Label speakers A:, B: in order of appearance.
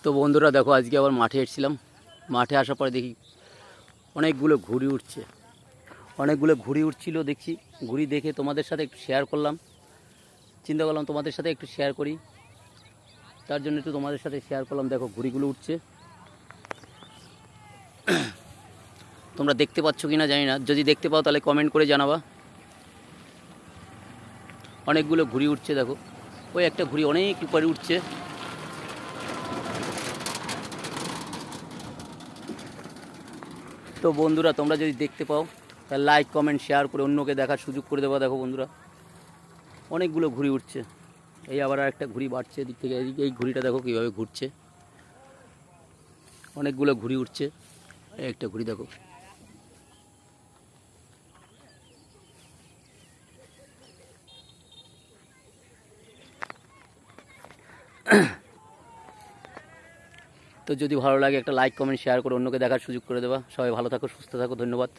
A: তো বন্ধুরা দেখো, আজকে আবার মাঠে এসেছিলাম। মাঠে আসার পরে দেখি অনেকগুলো ঘুড়ি উঠছিল দেখছি। ঘুড়ি দেখে তোমাদের সাথে একটু শেয়ার করলাম, চিন্তা করলাম তোমাদের সাথে একটু শেয়ার করি, তার জন্য একটু তোমাদের সাথে শেয়ার করলাম। দেখো ঘুড়িগুলো উঠছে, তোমরা দেখতে পাচ্ছ কি না জানি না, যদি দেখতে পাও তাহলে কমেন্ট করে জানাবা। অনেকগুলো ঘুড়ি উঠছে দেখো, ওই একটা ঘুড়ি অনেক উপরে উঠছে। তো বন্ধুরা তোমরা যদি দেখতে পাও তাহলে লাইক কমেন্ট শেয়ার করে অন্যকে দেখার সুযোগ করে দেবা। দেখো বন্ধুরা অনেকগুলো ঘুড়ি উঠছে, এই আবার আর একটা ঘুড়ি বাড়ছে এদিক থেকে এদিকে। এই ঘুড়িটা দেখো কীভাবে ঘুরছে, অনেকগুলো ঘুড়ি উঠছে। এই একটা ঘুড়ি দেখো। তো যদি ভালো লাগে একটা লাইক কমেন্ট শেয়ার করে অন্যকে দেখার সুযোগ করে দেবা। সবাই ভালো থাকো, সুস্থ থাকো, ধন্যবাদ।